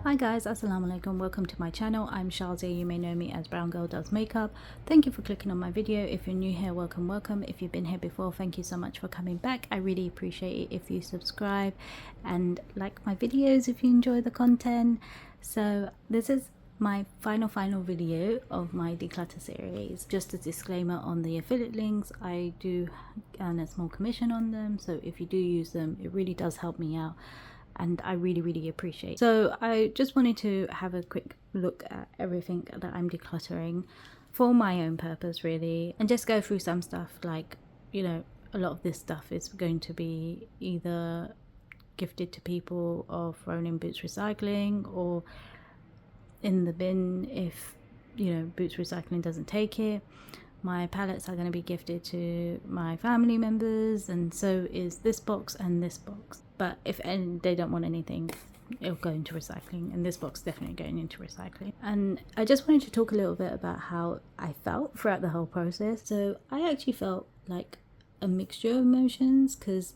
Hi guys, assalamu alaikum, welcome to my channel. I'm Shazia, you may know me as Brown Girl Does Makeup. Thank you for clicking on my video. If you're new here, welcome. If you've been here before, thank you so much for coming back. I really appreciate it if you subscribe and like my videos if you enjoy the content. So this is my final video of my declutter series. Just a disclaimer on the affiliate links, I do earn a small commission on them, so if you do use them, it really does help me out and I really appreciate it. So I just wanted to have a quick look at everything that I'm decluttering for my own purpose really, and just go through some stuff. Like, you know, a lot of this stuff is going to be either gifted to people or thrown in Boots Recycling or in the bin if, you know, Boots Recycling doesn't take it. My palettes are going to be gifted to my family members, and so is this box and this box. But if they don't want anything, it'll go into recycling, and this box definitely going into recycling. And I just wanted to talk a little bit about how I felt throughout the whole process. So I actually felt like a mixture of emotions, because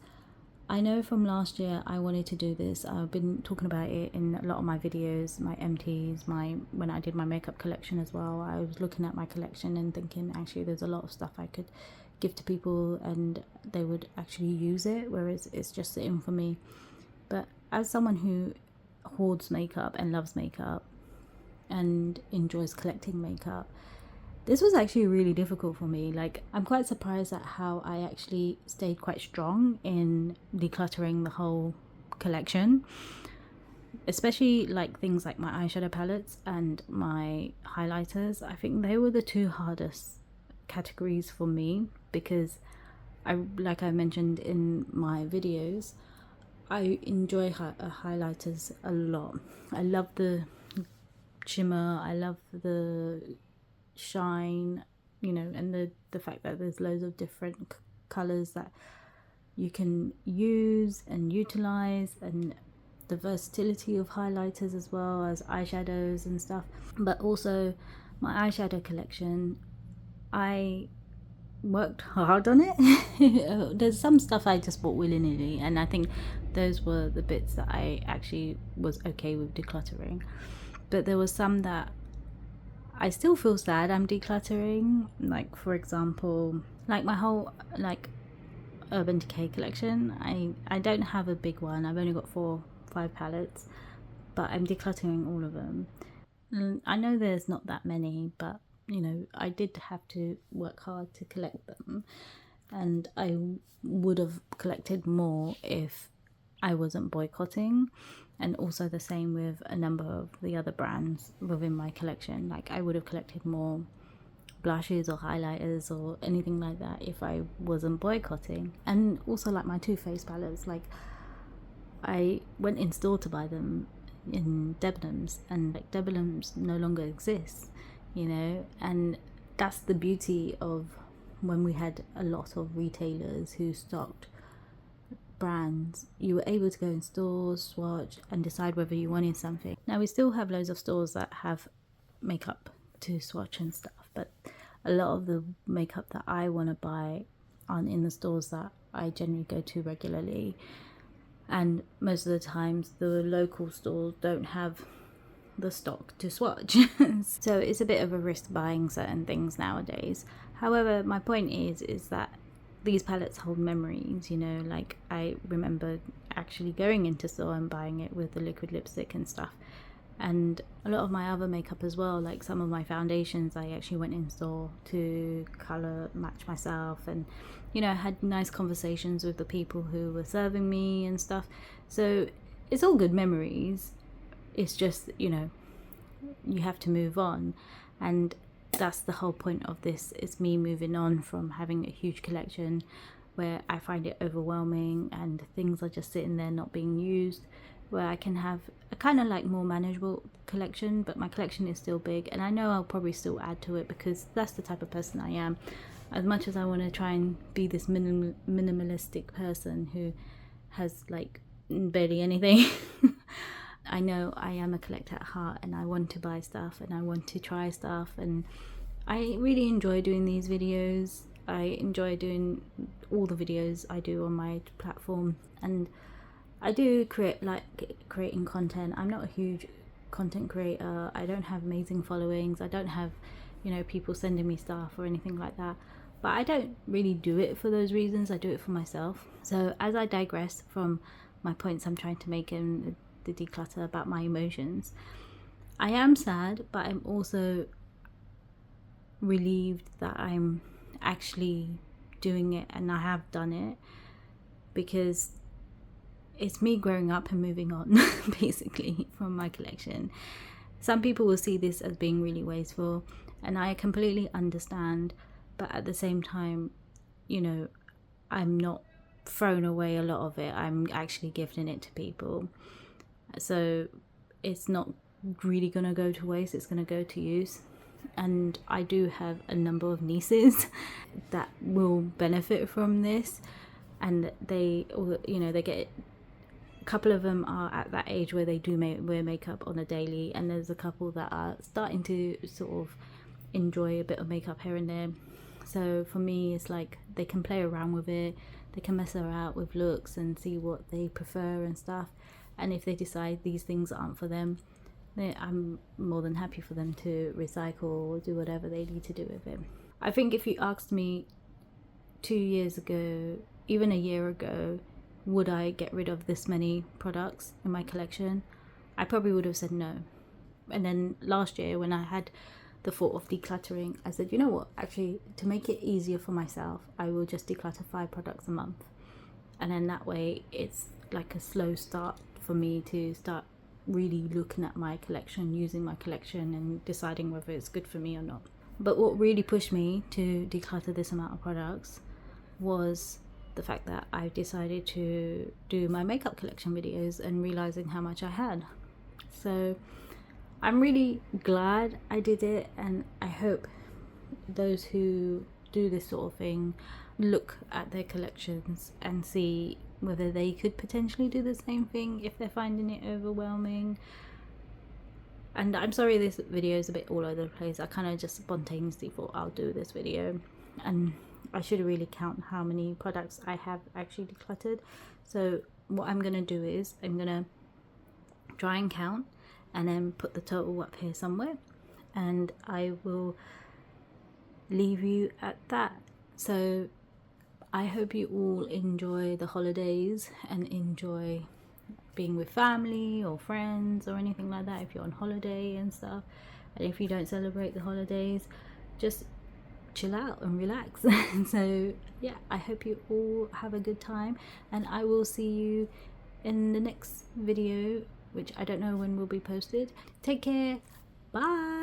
I know from last year I wanted to do this. I've been talking about it in a lot of my videos, my MTs, when I did my makeup collection as well. I was looking at my collection and thinking actually there's a lot of stuff I could give to people and they would actually use it, whereas it's just sitting for me. But as someone who hoards makeup and loves makeup and enjoys collecting makeup, this was actually really difficult for me. Like, I'm quite surprised at how I actually stayed quite strong in decluttering the whole collection, especially like things like my eyeshadow palettes and my highlighters. I think they were the two hardest categories for me, because like I mentioned in my videos, I enjoy highlighters a lot. I love the shimmer, I love the shine, you know, and the fact that there's loads of different colors that you can use and utilize, and the versatility of highlighters as well as eyeshadows and stuff. But also my eyeshadow collection, I worked hard on it. There's some stuff I just bought willy-nilly, and I think those were the bits that I actually was okay with decluttering. But there was some that I still feel sad I'm decluttering. Like, for example, like my whole like Urban Decay collection. I don't have a big one. I've only got 4-5 palettes, but I'm decluttering all of them. And I know there's not that many, but you know, I did have to work hard to collect them, and I would have collected more if I wasn't boycotting. And also the same with a number of the other brands within my collection. Like, I would have collected more blushes or highlighters or anything like that if I wasn't boycotting. And also like my Too Faced palettes, like I went in store to buy them in Debenhams, and like Debenhams no longer exists, you know. And that's the beauty of when we had a lot of retailers who stocked brands. You were able to go in stores, swatch and decide whether you wanted something. Now we still have loads of stores that have makeup to swatch and stuff, but a lot of the makeup that I want to buy aren't in the stores that I generally go to regularly, and most of the times the local stores don't have the stock to swatch. So it's a bit of a risk buying certain things nowadays. However, my point is that these palettes hold memories, you know. Like, I remember actually going into store and buying it with the liquid lipstick and stuff, and a lot of my other makeup as well. Like some of my foundations I actually went in store to color match myself, and you know, had nice conversations with the people who were serving me and stuff. So it's all good memories. It's just, you know, you have to move on, and that's the whole point of this. It's me moving on from having a huge collection where I find it overwhelming and things are just sitting there not being used, where I can have a kind of like more manageable collection. But my collection is still big, and I know I'll probably still add to it because that's the type of person I am. As much as I want to try and be this minimalistic person who has like barely anything, I know I am a collector at heart, and I want to buy stuff and I want to try stuff, and I really enjoy doing these videos. I enjoy doing all the videos I do on my platform, and I do creating content. I'm not a huge content creator, I don't have amazing followings, I don't have, you know, people sending me stuff or anything like that. But I don't really do it for those reasons, I do it for myself. So as I digress from my points I'm trying to make in the declutter about my emotions, I am sad, but I'm also relieved that I'm actually doing it, and I have done it, because it's me growing up and moving on basically from my collection. Some people will see this as being really wasteful, and I completely understand, but at the same time, you know, I'm not throwing away a lot of it, I'm actually gifting it to people. So it's not really gonna go to waste, it's gonna go to use. And I do have a number of nieces that will benefit from this, and they, you know, they get, a couple of them are at that age where they do wear makeup on a daily, and there's a couple that are starting to sort of enjoy a bit of makeup here and there. So for me, it's like they can play around with it, they can mess around with looks and see what they prefer and stuff, and if they decide these things aren't for them, then I'm more than happy for them to recycle or do whatever they need to do with it. I think if you asked me 2 years ago, even a year ago, would I get rid of this many products in my collection, I probably would have said no. And then last year, when I had the thought of decluttering, I said, you know what, actually, to make it easier for myself, I will just declutter 5 products a month. And then that way it's like a slow start for me to start really looking at my collection, using my collection, and deciding whether it's good for me or not. But what really pushed me to declutter this amount of products was the fact that I decided to do my makeup collection videos and realizing how much I had. So I'm really glad I did it, and I hope those who do this sort of thing look at their collections and see whether they could potentially do the same thing if they're finding it overwhelming. And I'm sorry this video is a bit all over the place, I kind of just spontaneously thought I'll do this video, and I should really count how many products I have actually decluttered. So what I'm going to do is I'm going to try and count and then put the total up here somewhere, and I will leave you at that. So I hope you all enjoy the holidays and enjoy being with family or friends or anything like that if you're on holiday and stuff. And if you don't celebrate the holidays, just chill out and relax. So yeah, I hope you all have a good time, and I will see you in the next video, which I don't know when will be posted. Take care, bye.